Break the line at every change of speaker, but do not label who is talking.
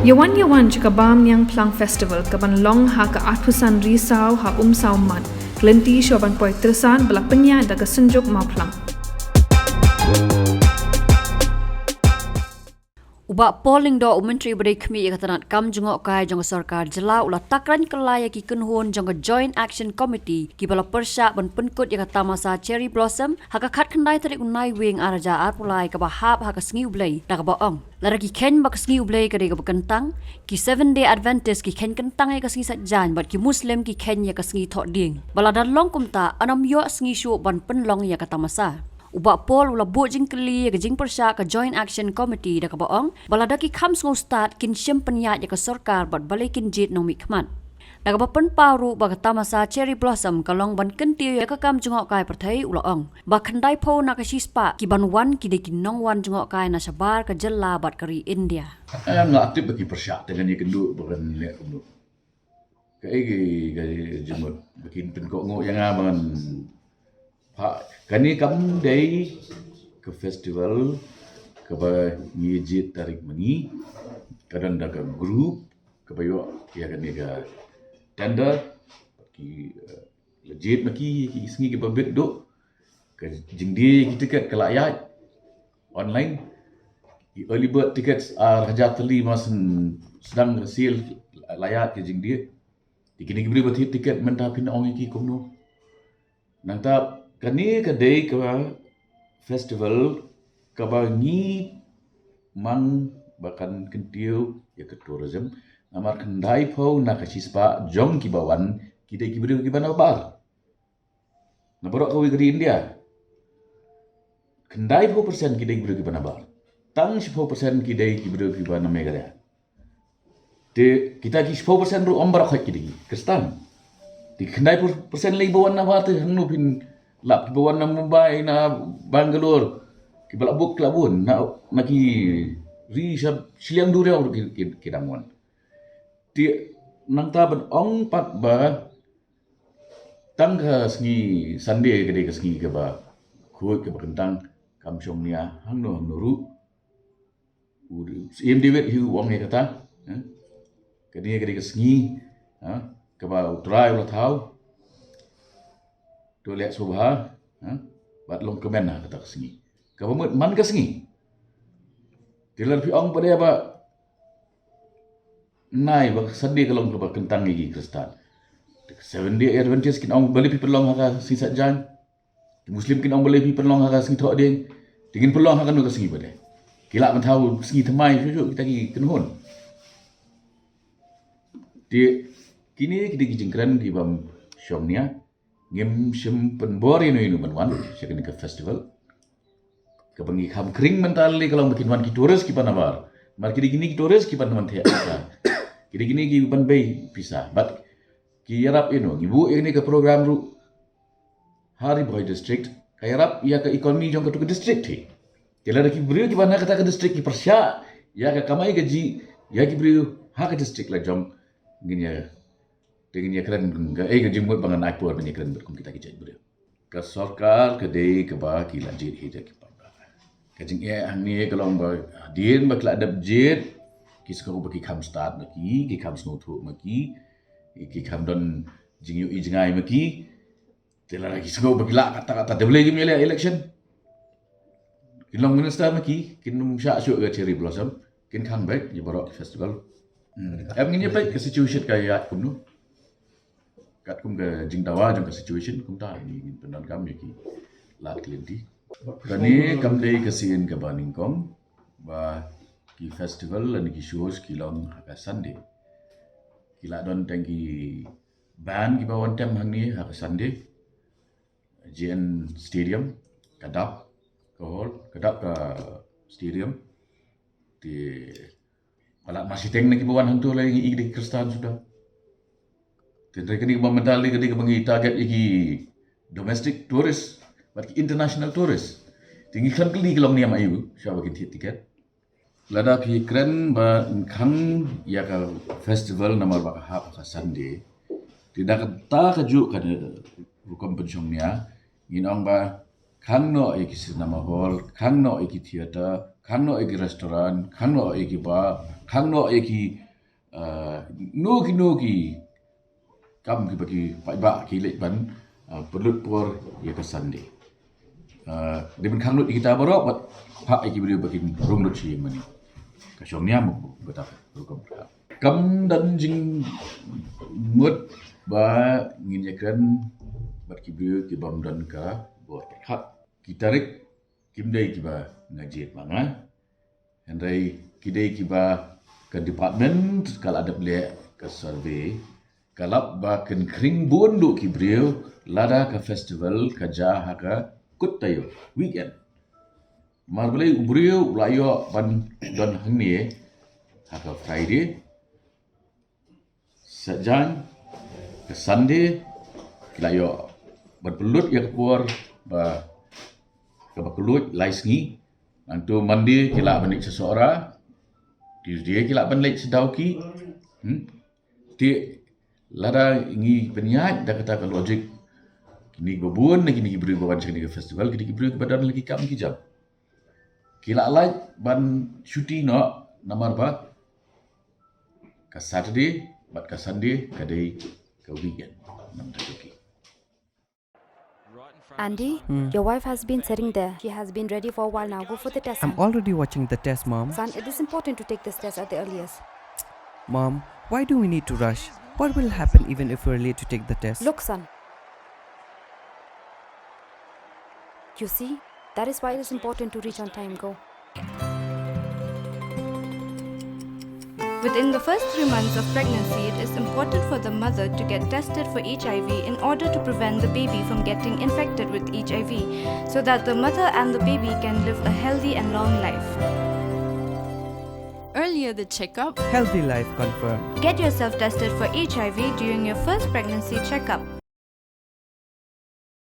Yawan juga bam yang Plang Festival kaban long ha ka atusan risau ha sau mat klenti shoban poi tersan belak penya daga senjuk mau Plang.
Ubak polling do Menteri Berdaya Kemi Katanat Kam jengok kai jong sarkar jela ulah takran kelaya ki kenhun jong Joint Action Committee ki bala persya ban penkut ya kata masa Cherry Blossom haka khat khandai tarik unai wing araja at pulai ka bahap haka sengi ublai dak baong lara ki ken bak sengi ublai ka de ka kentang ki 7-day Adventist ki ken kentang ya ka sengi satjan bat ki Muslim ki ken ya ka sengi thok ding bala dan long kumta anam yo sengi syu ban penlong ya kata masa Ubak pol ula buat jing keli ya jing persya ka Joint Action Committee dak baong balada ki khams ngau start kin syem penyat ya ka sarkar bat balikin jit nong mikmat dak ba pen paru ba kata masa Cherry Blossom kalong ban kentiu ya ka kam jungok kai perthai ula ong ba khandai pho na ka sispa ki ban wan ki de ki nong wan jungok kai na sabar ka jella bat kari India
nggak aktif bagi persya dengan yang kedua bukan lihat kedua kayak jemut bikin penkok ngok yang abangan kani kam day ke festival ke ngijit tarik mengi kadang daga grup ke bayo ya kan ga tender ki legit maki ki sengi ke babet do ke jingdi ki tiket ke layat online ki early bird tickets raja teli masen sedang sale layat ke jingdi dikini ki beri bathi tiket mentah pin ong ki kumno nang ta kani kadai ke festival ke bangi mang bahkan kentiu ya ke tourism namar kendai pau nak sispa jom ki bawan kita ki beri ki bana bar na borok kawi ke India kendai pau persen kita ki beri ki bana bar tang 10% kita ki beri ki bana megara de kita ki 10% ru ombar khak ki kristan di kendai persen lagi bawan na bar te hangnu pin lap bawan na Mumbai na Bangalore ki balak buk labun na ki ri sab siliang duria ki damuan ti nang ta ban ong pat ba tang ka sngi Sunday ke de ka sngi ke ba khoi ke ba kentang kam chong nia hang no ru im David hu wong ne kata ke de ka sngi ke ba utrai ulah thau tu lihat subha bat long kemen na kata kesengi ka pamut man kesengi tilar pi ong pada ba nai ba sedih kalong ka kentang gi kristan 7-day Adventist kin ong bali pi pelong ha sisa jan Muslim kin ong bali pi pelong ha sengi thok ding tingin pelong ha kan kesengi pada kila man tahu sengi thamai syuk kita gi kenhun di kini kita gi jingkran di bam syomnia ngem sem penbori no inu manwan sekali ke festival ke bangi kham kring mentali kalau bikin wan ki tourist ki panabar mar kini ki tourist ki pan man thea kini ki pan bay pisah but ki yarap inu ibu ini ke program ru hari boy district ka yarap ya ke ekonomi jong ke district thi kila ki brio ki bana kata ke district ki persya ya ke kamai gaji ya ki brio ha ke district la jong ginya dengan ya keren ke jemput bangan aipur banyak keren berkum kita kijai beliau ke sarkar ke dei ke ba ki lanjit hija ki pamba ke jing ya angni kalau ba din ba kla adab jet ki sekarang bagi kam start maki ki kam snotu maki ki kam don jing yu jingai maki telah lagi sekarang bagi la kata-kata double game election kilong minister maki kin syak syuk ke Cherry Blossom kin kang baik di Barok Festival amnya baik ke situation kayak kumnu kat kum ke jingtawa jong ke situation kum ta ni penan kam ki lat klenti kani kam dei ke sin ke baningkong ba ki festival lan ki shows ki long ka Sunday kila don tangki band ki bawan tem hang ni ha Sunday JN Stadium kadap ka stadium di alat masih teng ki bawan hang tu lagi di Kristan sudah Tentang kini memandali ketika mengi target iki domestic tourist, bagi international tourist. Tinggi kan keli kalau ni amayu, siapa kita tiket. Lada pikran ba kang ya ka festival nama ba ha ka Sunday. Tidak kata kejuk kan rukam pensiungnya, ginong ba khang no eki cinema hall, khang no eki theater, khang no eki restaurant, khang no eki bar, khang no eki noki kam ki bagi ba ki lek ban perlut por ya ke sande. Di ben khang no kita barok bat ha eki beli bagi rung no chi mani. Ka syong nia mo betap program. Kam dan jing mut ba nginyakan bat ki beli ki bam dan ka buat hak kitarik kimdai kiba ngajit manga hendai kidai kiba ke department kalau ada beli ke survey kalap ba ken kring bondu kibriu lada ke festival ke jah ka kutayo weekend marbelai ubriu layo ban don hangni haka friday sajang ke sunday layo berpelut ya keluar ba kebakulut laisngi nantu mandi kila banik seseorang Tuesday kila ban late sedauki ti lada ingi peniat dah kata kalau logik kini babun kini beri bawan sekali ke festival kini beri kepada lagi kam kijam kila light ban shooting no namar ba ka Saturday bat ka Sunday kadai ke weekend nam takuki.
Andy, your wife has been sitting there. She has been ready for a while now. Go for the test,
I'm
son.
already watching the test, Mom.
Son, it is important to take this test at the earliest.
Mom, why do we need to rush? What will happen even if we're late to take the test?
Look, son. You see, that is why it is important to reach on time. Go.
Within the first 3 months of pregnancy, it is important for the mother to get tested for HIV in order to prevent the baby from getting infected with HIV, so that the mother and the baby can live a healthy and long life.
Earlier the checkup,
Healthy life confirmed.
Get yourself tested for HIV during your first pregnancy checkup.